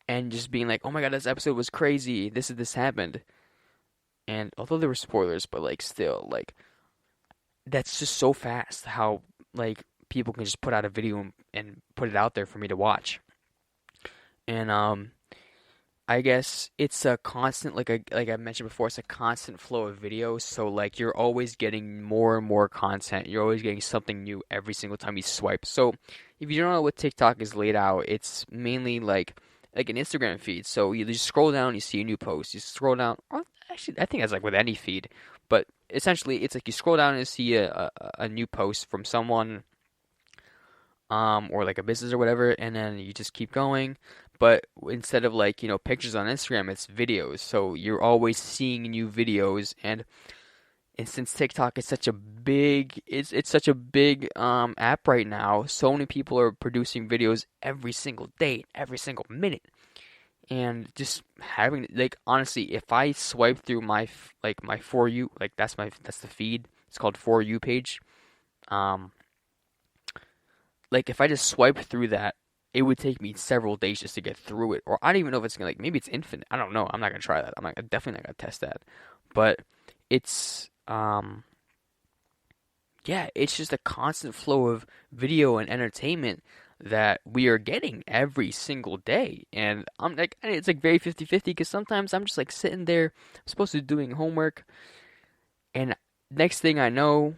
and just being like, oh my god, this episode was crazy, this happened. And although there were spoilers, but like still, like that's just so fast how like people can just put out a video and put it out there for me to watch. And I guess it's a constant, like I mentioned before, it's a constant flow of videos. So like you're always getting more and more content. You're always getting something new every single time you swipe. So if you don't know what TikTok is laid out, it's mainly like an Instagram feed. So you just scroll down, you see a new post. You scroll down, or actually I think that's like with any feed, but essentially it's like you scroll down and see a new post from someone, or like a business or whatever, and then you just keep going. But instead of like, you know, pictures on Instagram, it's videos. So you're always seeing new videos, and since TikTok is such a big, it's such a big app right now. So many people are producing videos every single day, every single minute, and just having like honestly, if I swipe through my For You, like that's the feed. It's called For You page. Like if I just swipe through that, it would take me several days just to get through it. Or I don't even know if it's gonna, like, maybe it's infinite. I don't know. I'm not gonna try that. Definitely not gonna test that. But it's yeah, it's just a constant flow of video and entertainment that we are getting every single day. And I'm like, it's like very 50-50 because sometimes I'm just like sitting there, I'm supposed to be doing homework, and next thing I know,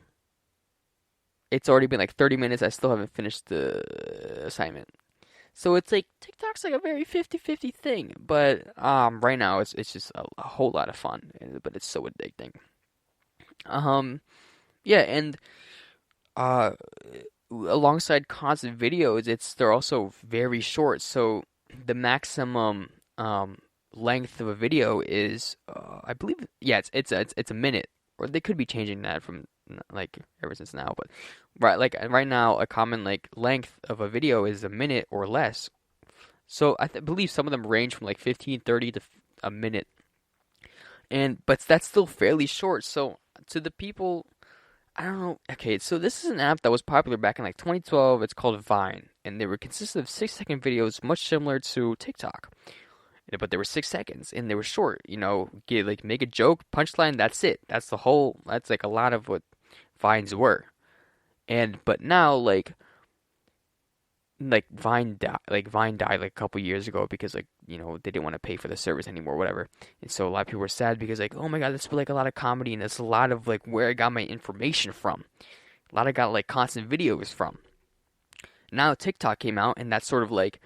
it's already been like 30 minutes. I still haven't finished the assignment. So it's like TikTok's like a very 50-50 thing, but right now it's just a whole lot of fun, but it's so addicting. Yeah, and alongside constant videos, they're also very short. So the maximum length of a video is, I believe, yeah, it's a minute, or they could be changing that from like ever since now, but right now a common like length of a video is a minute or less. So I believe some of them range from like 15, 30 to a minute, but that's still fairly short. So to the people, I don't know. Okay, so this is an app that was popular back in like 2012. It's called Vine, and they were consisted of 6-second videos, much similar to TikTok. But they were 6 seconds, and they were short. You know, make a joke, punchline. That's it. That's like a lot of what Vines were. But now like Vine died like a couple years ago because like, you know, they didn't want to pay for the service anymore, whatever. And so a lot of people were sad because like, oh my god, this was like a lot of comedy, and it's a lot of like where I got my information from. A lot I got like constant videos from. Now TikTok came out, and that's sort of like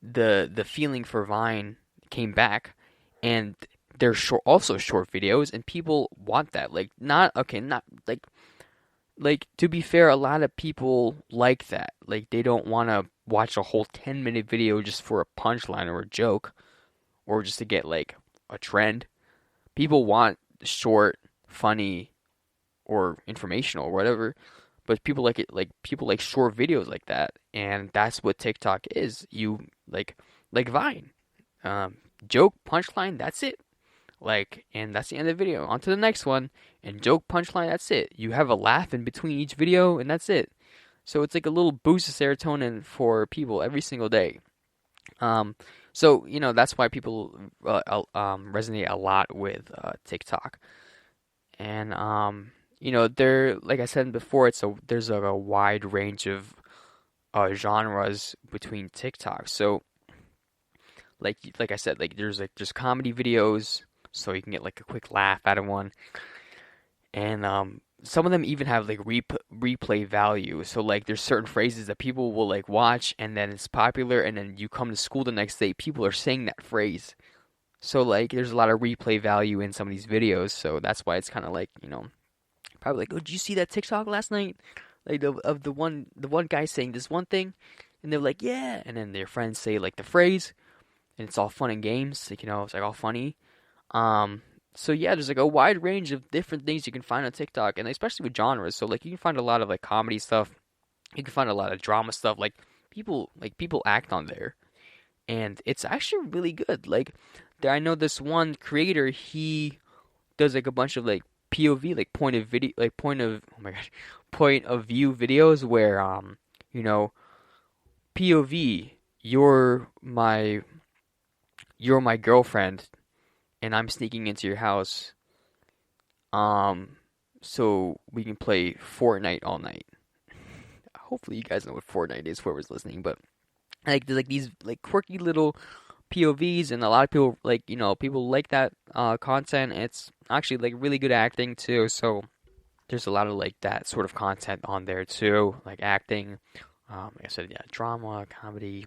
the feeling for Vine came back, and they're also short videos, and people want that. Like, to be fair, a lot of people like that. Like, they don't want to watch a whole 10-minute video just for a punchline or a joke, or just to get, like, a trend. People want short, funny, or informational, or whatever. But people like it, like, people like short videos like that. And that's what TikTok is. You, like Vine. Joke, punchline, that's it. And that's the end of the video. On to the next one. And joke, punchline, that's it. You have a laugh in between each video, and that's it. So it's like a little boost of serotonin for people every single day. So, you know, that's why people resonate a lot with TikTok. And like I said before, there's a wide range of genres between TikTok. So like I said, like there's comedy videos, so you can get like a quick laugh out of one, and some of them even have like replay value. So like there's certain phrases that people will like watch, and then it's popular, and then you come to school the next day, people are saying that phrase. So like there's a lot of replay value in some of these videos, so that's why it's kind of like, probably like, oh, did you see that TikTok last night? Like of the one guy saying this one thing, and they're like, yeah, and then their friends say like the phrase, and it's all fun and games, like, it's like all funny. So yeah, there's like a wide range of different things you can find on TikTok, and especially with genres. So like you can find a lot of like comedy stuff, you can find a lot of drama stuff. People act on there, and it's actually really good. Like I know this one creator, he does like a bunch of like POV, like oh my gosh, point of view videos where you know POV, you're my girlfriend and I'm sneaking into your house so we can play Fortnite all night. Hopefully you guys know what Fortnite is, whoever's listening, but like there's like these like quirky little POVs, and a lot of people people like that content. It's actually like really good acting too, so there's a lot of like that sort of content on there too, like acting, like I said, yeah, drama, comedy,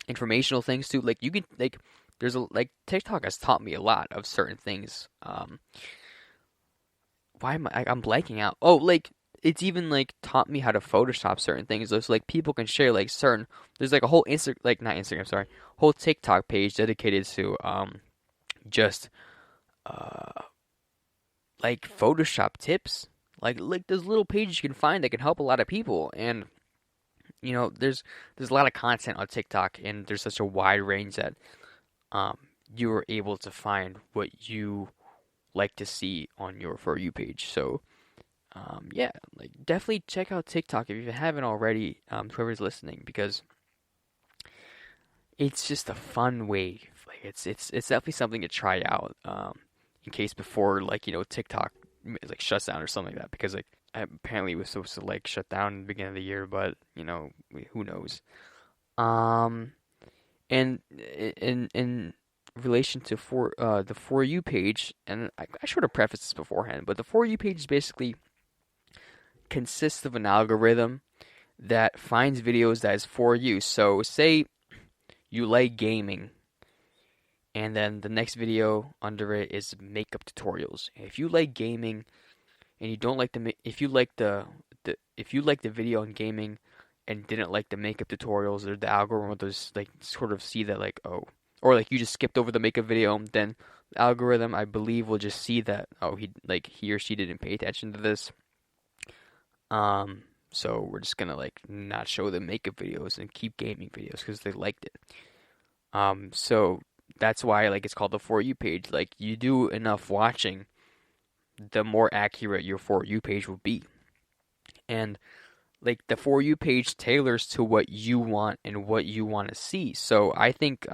informational things too. Like you can like TikTok has taught me a lot of certain things. Why am I'm blanking out? Oh, like it's even like taught me how to Photoshop certain things. So like people can share like certain. There's like a whole not Instagram, sorry, whole TikTok page dedicated to just uh like Photoshop tips. Like there's little pages you can find that can help a lot of people, and there's a lot of content on TikTok, and there's such a wide range that you are able to find what you like to see on your For You page. So yeah, like definitely check out TikTok if you haven't already, whoever's listening, because it's just a fun way. Like it's definitely something to try out, in case before TikTok like shuts down or something like that, because like apparently it was supposed to like shut down in the beginning of the year, but who knows. Um, and in relation to the For You page, and I should have prefaced this beforehand, but the For You page basically consists of an algorithm that finds videos that is for you. So say you like gaming, and then the next video under it is makeup tutorials. If you like gaming and you don't like if you like the video on gaming and didn't like the makeup tutorials, or the algorithm will just like sort of see that like, oh, or like you just skipped over the makeup video, then the algorithm, I believe, will just see that, oh, he or she didn't pay attention to this. So we're just gonna like not show the makeup videos and keep gaming videos because they liked it. So that's why like it's called the For You page. Like you do enough watching, the more accurate your For You page will be. And like the For You page tailors to what you want and what you want to see. So I think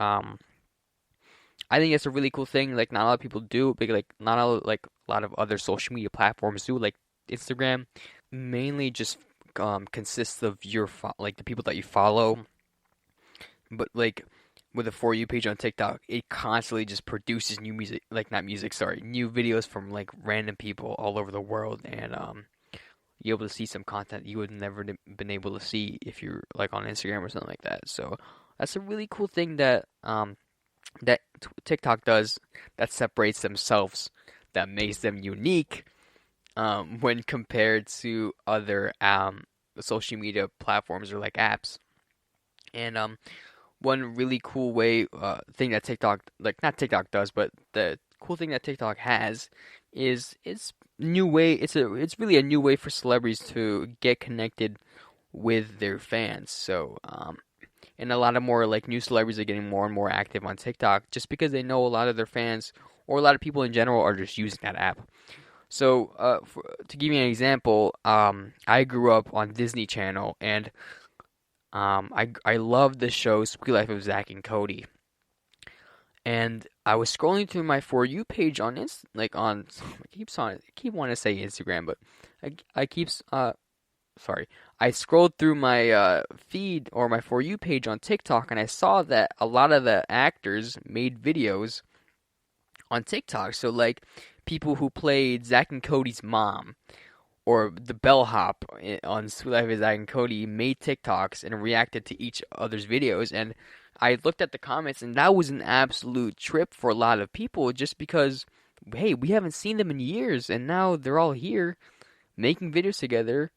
that's a really cool thing. Like not a lot of people do, but like not a lot of other social media platforms do. Like Instagram mainly just consists of like the people that you follow. But like with a For You page on TikTok, it constantly just produces new music, like not music, sorry, new videos from like random people all over the world, and you're able to see some content you would never been able to see if you're like on Instagram or something like that. So that's a really cool thing that TikTok does, that separates themselves, that makes them unique when compared to other social media platforms or like apps. And one really cool thing that TikTok, like not TikTok does, but the cool thing that TikTok has is it's new way. It's really a new way for celebrities to get connected with their fans. So and a lot of more like new celebrities are getting more and more active on TikTok just because they know a lot of their fans, or a lot of people in general, are just using that app. So to give you an example, I grew up on Disney Channel, and I love the show Suite Life of Zack and Cody. And I was scrolling through my For You page on I keep wanting to say Instagram, but I keeps sorry. I scrolled through my feed or my For You page on TikTok, and I saw that a lot of the actors made videos on TikTok. So like people who played Zack and Cody's mom or the bellhop on Sweet Life of Zack and Cody made TikToks and reacted to each other's videos. And I looked at the comments, and that was an absolute trip for a lot of people just because, hey, we haven't seen them in years, and now they're all here making videos together.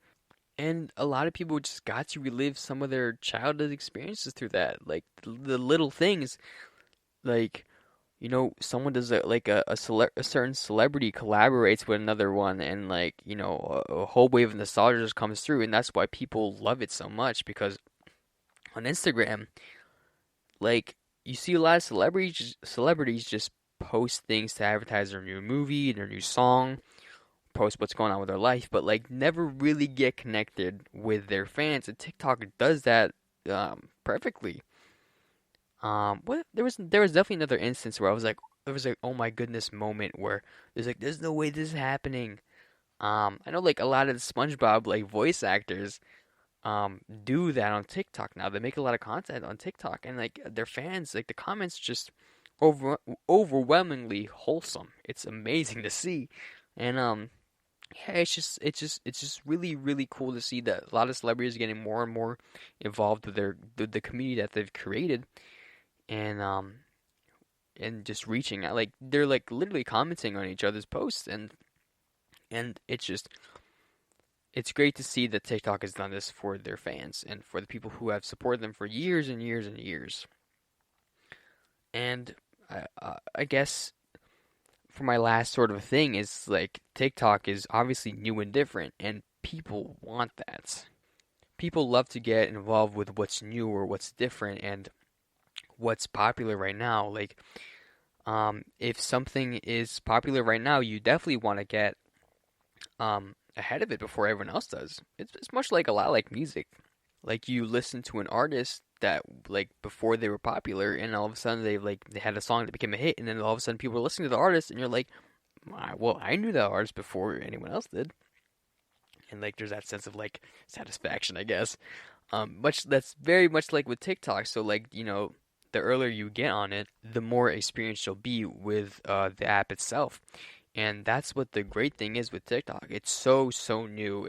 And a lot of people just got to relive some of their childhood experiences through that. Like the little things, like, someone does a certain celebrity collaborates with another one, and like, a whole wave of nostalgia just comes through, and that's why people love it so much. Because on Instagram, like, you see a lot of celebrities just post things to advertise their new movie, their new song, post what's going on with their life, but like never really get connected with their fans. And TikTok does that perfectly. There was definitely another instance where there was like, oh my goodness moment where there's no way this is happening. I know like a lot of the SpongeBob like voice actors do that on TikTok now. They make a lot of content on TikTok, and like their fans, like the comments just overwhelmingly wholesome. It's amazing to see. And yeah, it's just really, really cool to see that a lot of celebrities are getting more and more involved with the community that they've created, and just reaching out. Like they're like literally commenting on each other's posts, and it's great to see that TikTok has done this for their fans and for the people who have supported them for years and years and years. And I guess for my last sort of thing is like TikTok is obviously new and different, and people want that. People love to get involved with what's new or what's different and what's popular right now. Like, if something is popular right now, you definitely want to get ahead of it before everyone else does. It's much like a lot like music. Like you listen to an artist that like before they were popular, and all of a sudden they had a song that became a hit, and then all of a sudden people are listening to the artist, and you're like, well, I knew that artist before anyone else did. And like there's that sense of like satisfaction, I guess. That's very much like with TikTok. So like, the earlier you get on it, the more experienced you'll be with the app itself. And that's what the great thing is with TikTok. It's so new.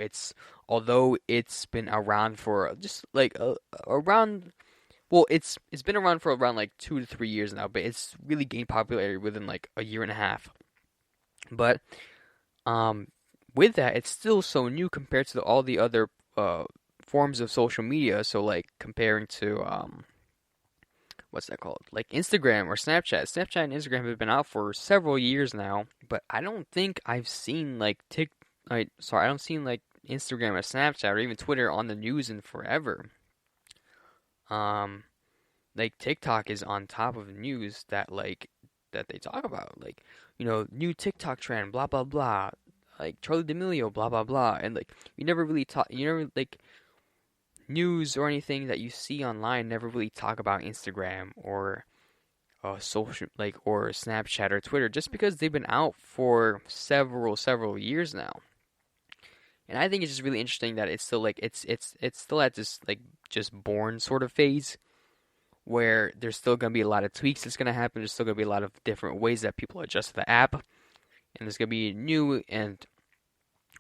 Although it's been around for just like around, well, it's been around for around like 2 to 3 years now, but it's really gained popularity within like a year and a half. But with that, it's still so new compared to all the other forms of social media. So like comparing to what's that called? Like Instagram or Snapchat. Snapchat and Instagram have been out for several years now, but I don't think I've seen like I don't seen like Instagram or Snapchat or even Twitter on the news in forever. Like TikTok is on top of the news that they talk about, like, new TikTok trend, blah blah blah, like Charlie D'Amelio, blah blah blah, and like you never like news or anything that you see online never really talk about Instagram or social or Snapchat or Twitter, just because they've been out for several years now. And I think it's just really interesting that it's still like it's still at this like just born sort of phase where there's still gonna be a lot of tweaks that's gonna happen. There's still gonna be a lot of different ways that people adjust to the app, and there's gonna be new and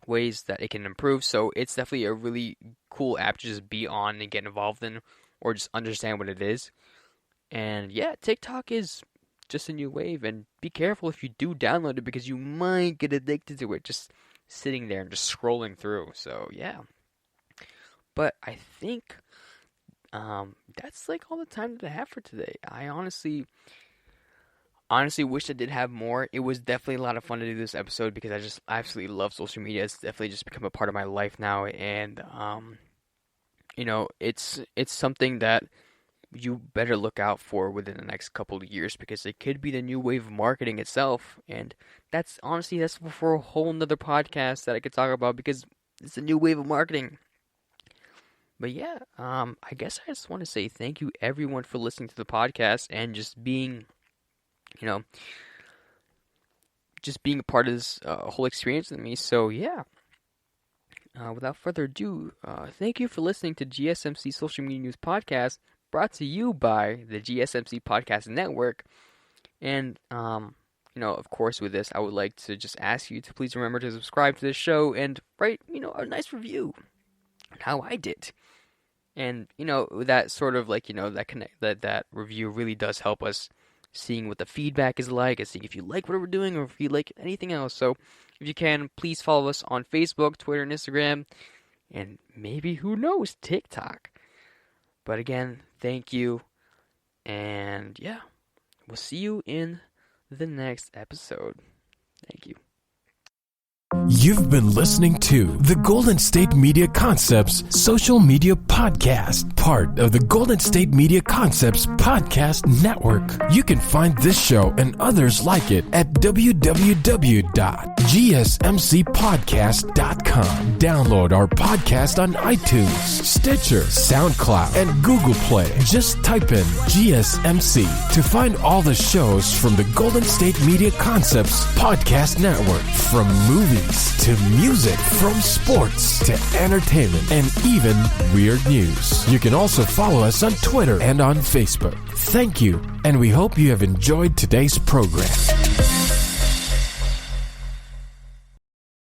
ways that it can improve. So it's definitely a really cool app to just be on and get involved in, or just understand what it is. And yeah, TikTok is just a new wave, and be careful if you do download it because you might get addicted to it just sitting there and just scrolling through. So yeah, but I think that's like all the time that I have for today. I honestly wish I did have more. It was definitely a lot of fun to do this episode because I just absolutely love social media. It's definitely just become a part of my life now, and it's something that you better look out for within the next couple of years, because it could be the new wave of marketing itself. And that's for a whole nother podcast that I could talk about, because it's a new wave of marketing. But yeah, I guess I just want to say thank you everyone for listening to the podcast and just being just being a part of this whole experience with me. So yeah, without further ado, thank you for listening to GSMC Social Media News Podcast, brought to you by the GSMC Podcast Network. And of course, with this, I would like to just ask you to please remember to subscribe to this show and write a nice review on how I did. And that sort of that review really does help us seeing what the feedback is like, and seeing if you like what we're doing or if you like anything else. So if you can, please follow us on Facebook, Twitter, and Instagram, and maybe, who knows, TikTok. But again, thank you, and yeah, we'll see you in the next episode. Thank you. You've been listening to the Golden State Media Concepts Social Media Podcast, part of the Golden State Media Concepts Podcast Network. You can find this show and others like it at www.gsmcpodcast.com. Download our podcast on iTunes, Stitcher, SoundCloud, and Google Play. Just type in GSMC to find all the shows from the Golden State Media Concepts Podcast Network, from movies to music, from sports to entertainment, and even weird news. You can also follow us on Twitter and on Facebook. Thank you, and we hope you have enjoyed today's program.